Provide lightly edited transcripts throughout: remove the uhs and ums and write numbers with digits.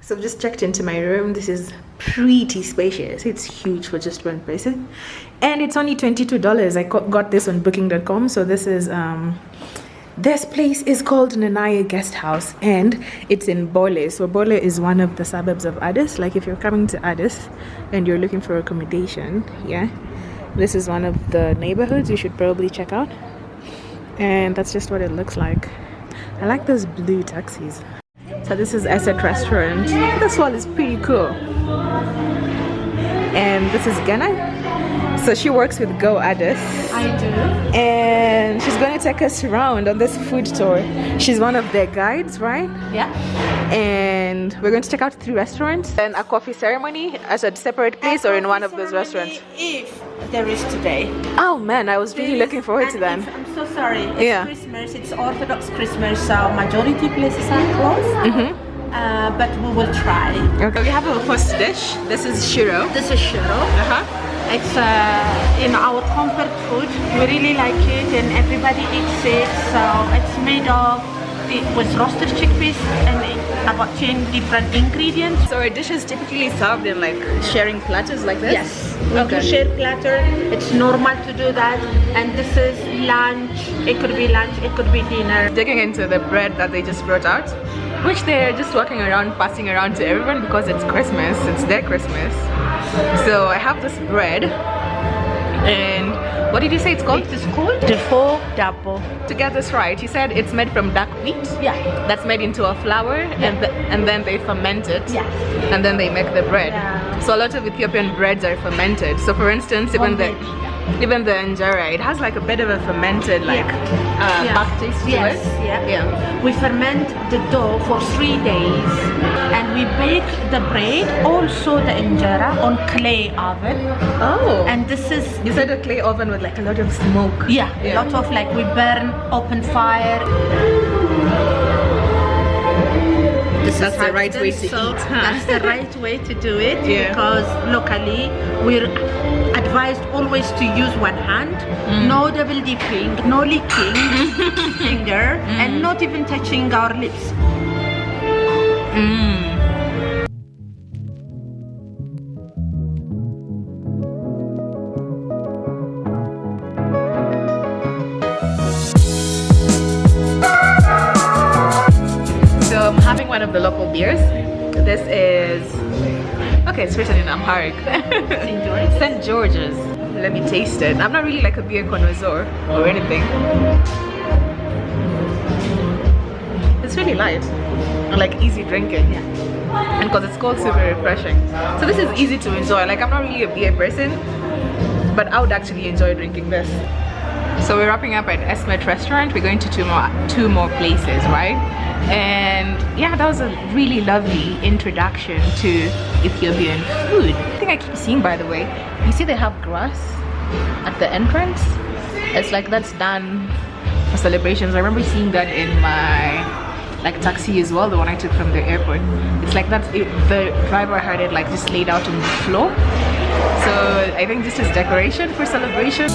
So I've just checked into my room. This is pretty spacious. It's huge for just one person, and it's only $22. I got this on booking.com. So this is this place is called Nanaya Guest House, and it's in Bole. So Bole is one of the suburbs of Addis. Like if you're coming to Addis and you're looking for accommodation, yeah, this is one of the neighborhoods you should probably check out. And that's just what it looks like. I like those blue taxis. So this is Asset Restaurant. This wall is pretty cool. And this is Ghana. So she works with Go Addis. I do. And she's going to take us around on this food tour. She's one of their guides, right? Yeah. And we're going to check out 3 restaurants and a coffee ceremony at a separate place or in one of those restaurants. If there is today. Oh man, I was really looking forward to that. I'm so sorry. It's Christmas. It's Orthodox Christmas, so majority places are closed. But we will try. Okay. We have our first dish. This is shiro. This is shiro. It's in our comfort food. We really like it, and everybody eats it. So it's made of with roasted chickpeas and about 10 different ingredients. So our dish is typically served in like sharing platters like this? Yes, we do share platter. It's normal to do that. And this is lunch. It could be lunch, it could be dinner. Digging into the bread that they just brought out, which they're just walking around, passing around to everyone because it's Christmas. It's their Christmas. So I have this bread, and what did you say it's called? It is called Defo Dabo. To get this right, you said it's made from dark wheat? Yeah. That's made into a flour, and then they ferment it. Yeah. And then they make the bread. Yeah. So a lot of Ethiopian breads are fermented. So for instance, even the injera, it has like a bit of a fermented back taste to it. Yeah. We ferment the dough for 3 days, and we bake the bread, also the injera, on clay oven. Oh. And this is, you said a clay oven with like a lot of smoke. Yeah. A lot of like we burn open fire. That's the right way to eat. That's the right way to do it, because locally we're advised always to use one hand, no double dipping, no licking finger, and not even touching our lips. One of the local beers. This is it's written in Amharic. St. George's. Let me taste it. I'm not really like a beer connoisseur or anything. It's really light and like easy drinking. And because it's cold, super refreshing. So this is easy to enjoy. Like I'm not really a beer person, but I would actually enjoy drinking this. So we're wrapping up at Esmet restaurant. We're going to two more places, right? And yeah, that was a really lovely introduction to Ethiopian food. I think I keep seeing, by the way, you see they have grass at the entrance. It's like that's done for celebrations. I remember seeing that in my taxi as well, the one I took from the airport. It's like that's it, the driver had it like just laid out on the floor. So I think this is decoration for celebration.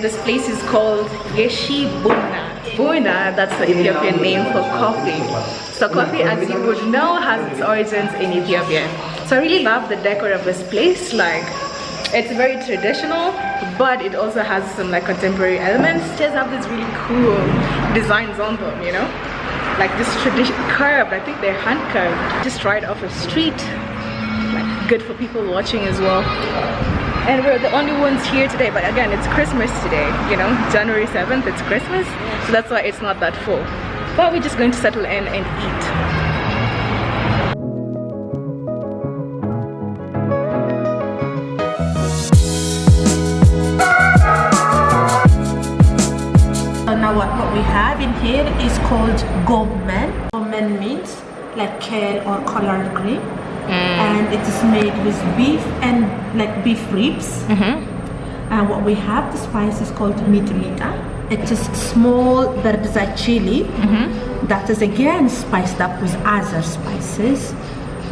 This place is called Yeshi Buna. Buna, that's the Ethiopian name for coffee. So coffee, as you would know, has its origins in Ethiopia. So I really love the decor of this place. Like, it's very traditional, but it also has some like contemporary elements. It does have these really cool designs on them, you know? Like this tradition curved, I think they're hand curved, just right off a street. Like good for people watching as well. And we're the only ones here today, but again, it's Christmas today, you know, January 7th, it's Christmas, so that's why it's not that full. But we're just going to settle in and eat. what we have in here is called gomen. Gomen means like kale or collard green, and it is made with beef and like beef ribs. And what we have, the spice is called mitumita. It is small bird's eye chili that is again spiced up with other spices,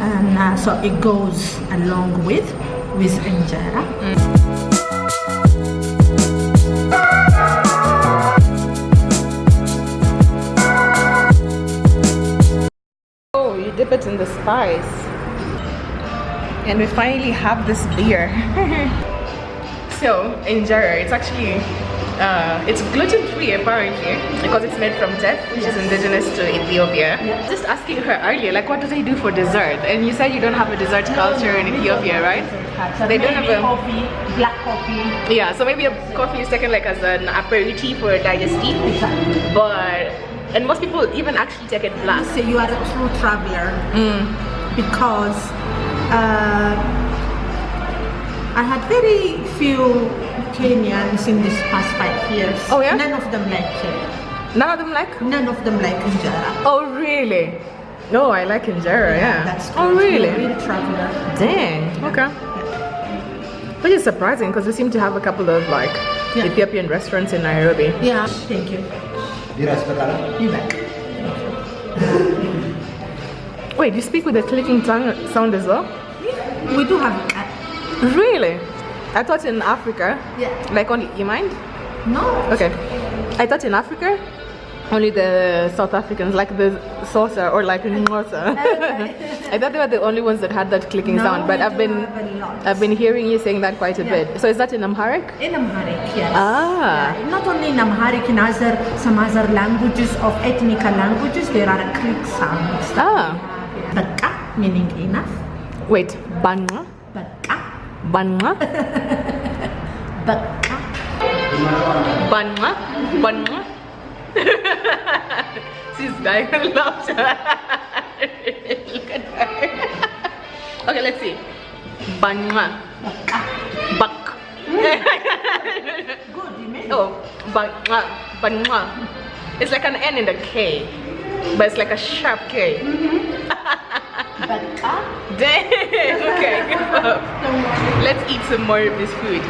and so it goes along with injera. Oh, you dip it in the spice, and we finally have this beer. So injera, it's actually it's gluten-free apparently because it's made from teff, which is indigenous to Ethiopia. Just asking her earlier, like, what do they do for dessert? And you said you don't have a dessert culture in Ethiopia, right? They don't have a coffee, black coffee. Yeah, so maybe a coffee is taken like as an aperitif or a digestif. But and most people even actually take it black. So you are a true traveler because I had very few Kenyans in this past 5 years. Oh yeah? None of them like it. None of them like? None of them like injera. Oh really? No, I like injera, yeah. That's true. Oh really? You're a real traveler. Dang, okay. Which is surprising because we seem to have a couple of like Ethiopian restaurants in Nairobi. Yeah, thank you. You back. Wait, you speak with a clicking sound as well? We do have that. Really? I thought in Africa, like only, you mind? No. Okay. I thought in Africa, only the South Africans, like the saucer or like Ngosa. I thought they were the only ones that had that clicking sound, but I've been hearing you saying that quite a bit. So is that in Amharic? In Amharic, yes. Ah. Yeah. Not only in Amharic, in some other languages of ethnic languages, there are click sounds. Ah. Baka, meaning enough. Wait, banga? Baka. Banga? Baka. Banga? Banga? She's dying of laughter. Look at her. Okay, let's see. Banga. Bak. Good, you made it. Oh, banga. Banga. It's like an N and a K, but it's like a sharp K. Baka. Dang. Okay, give up. Let's eat some more of this food.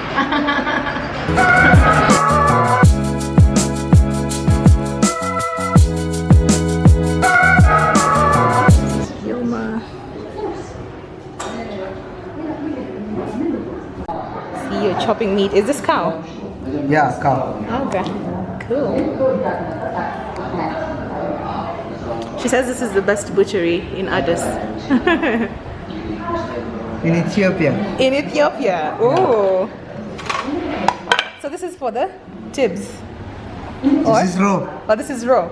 See, you're chopping meat. Is this cow? Yeah, cow. Okay, cool. She says this is the best butchery in Addis. In Ethiopia. In Ethiopia. Oh. So this is for the tibs. This is raw. Oh, this is raw.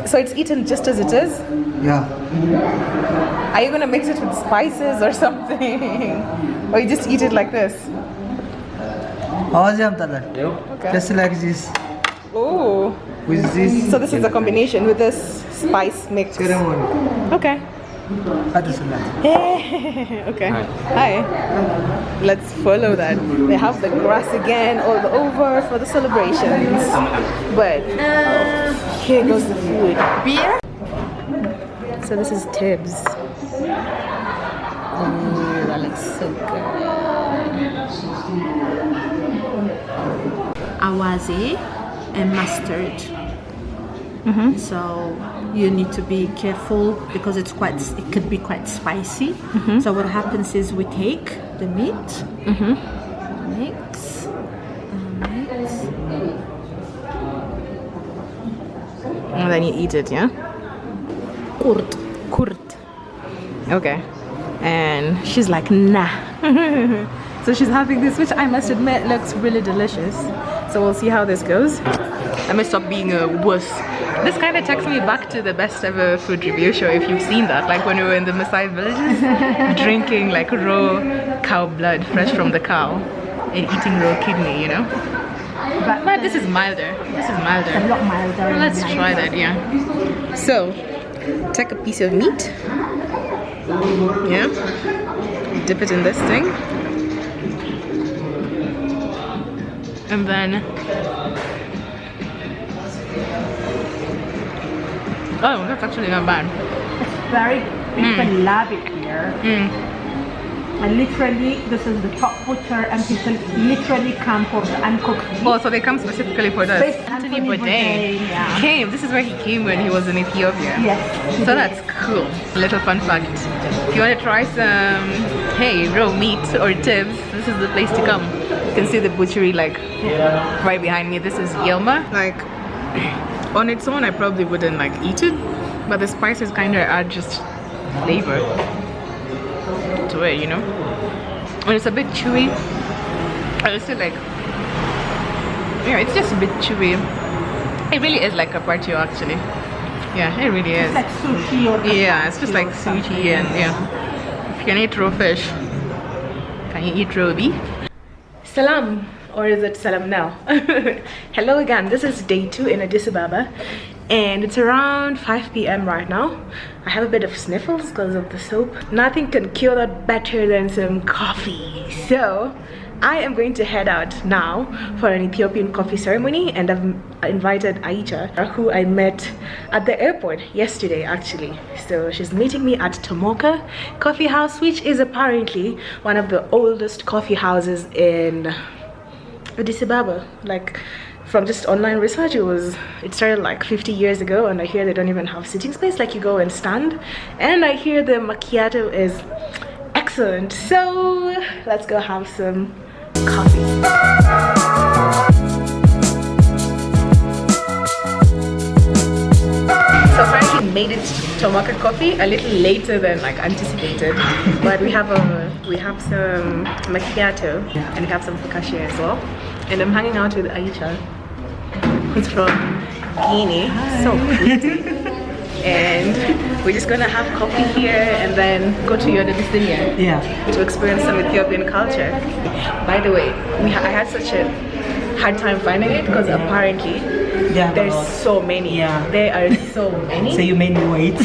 So it's eaten just as it is? Yeah. Are you gonna mix it with spices or something? Or you just eat it like this? Okay. Just like this. Oh. With this. So this is a combination with this spice mix. Ceremony. Okay. Okay. Hi. Let's follow that. They have the grass again all over for the celebrations. But here goes the food. Beer? So this is Tibbs. Oh, that looks so good. Awazi and mustard. So you need to be careful because it could be quite spicy. So what happens is we take the meat, mix, and then you eat it, yeah? Kurt. Okay. And she's like, nah. So she's having this, which I must admit looks really delicious. So we'll see how this goes. I must stop being a wuss. This kind of takes me back to the best ever food review show, if you've seen that, like when we were in the Maasai villages, drinking like raw cow blood fresh from the cow and eating raw kidney, you know? But this is milder. This is milder. a lot milder. Let's try that, yeah. So, take a piece of meat, yeah, dip it in this thing, and then Oh, that's actually not bad. It's very, people love it here. And literally, this is the top butcher, and people literally come for the uncooked meat. Oh, so they come specifically for this. Anthony Bourdain, yeah. Came. This is where he came when he was in Ethiopia. Yes. So that's cool. Little fun fact. If you want to try some, hey, raw meat or tips, this is the place to come. You can see the butchery like right behind me. This is Yelma. Like on its own, I probably wouldn't like eat it, but the spices kind of add just flavor to it, you know. And it's a bit chewy. I just feel like, yeah, it's just a bit chewy. It really is like carpaccio actually. Yeah, it really is. It's like sushi or yeah, it's just like sushi and yeah. If you can eat raw fish, can you eat raw beef? Salam, or is it salam now? Hello again, this is day 2 in Addis Ababa and it's around 5 p.m. right now. I have a bit of sniffles because of the soap. Nothing can cure that better than some coffee. So I am going to head out now for an Ethiopian coffee ceremony, and I've invited Aisha, who I met at the airport yesterday actually. So she's meeting me at Tomoka Coffee House, which is apparently one of the oldest coffee houses in Addis Ababa. Like, from just online research, it started like 50 years ago, and I hear they don't even have sitting space, like you go and stand. And I hear the macchiato is excellent. So let's go have some coffee. So apparently made it to Tomoka Coffee a little later than like anticipated, but we have some macchiato and we have some focaccia as well. And I'm hanging out with Aisha, who's from Guinea. Hi. So pretty. And we're just gonna have coffee here and then go to Yodabisinia to experience some Ethiopian culture. By the way, I had such a hard time finding it because apparently there's so many. Yeah. There are so many. So you made me wait.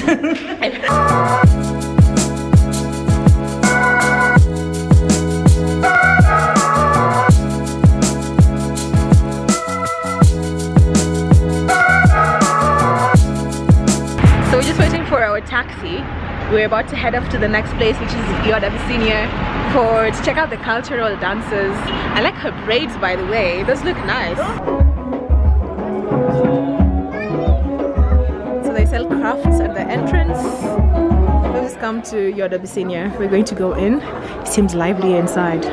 So we're just waiting for our taxi. We're about to head off to the next place, which is Yodabisinia, to check out the cultural dances. I like her braids, by the way. Those look nice. So they sell crafts at the entrance. We've just come to Yodabisinia. We're going to go in. It seems lively inside.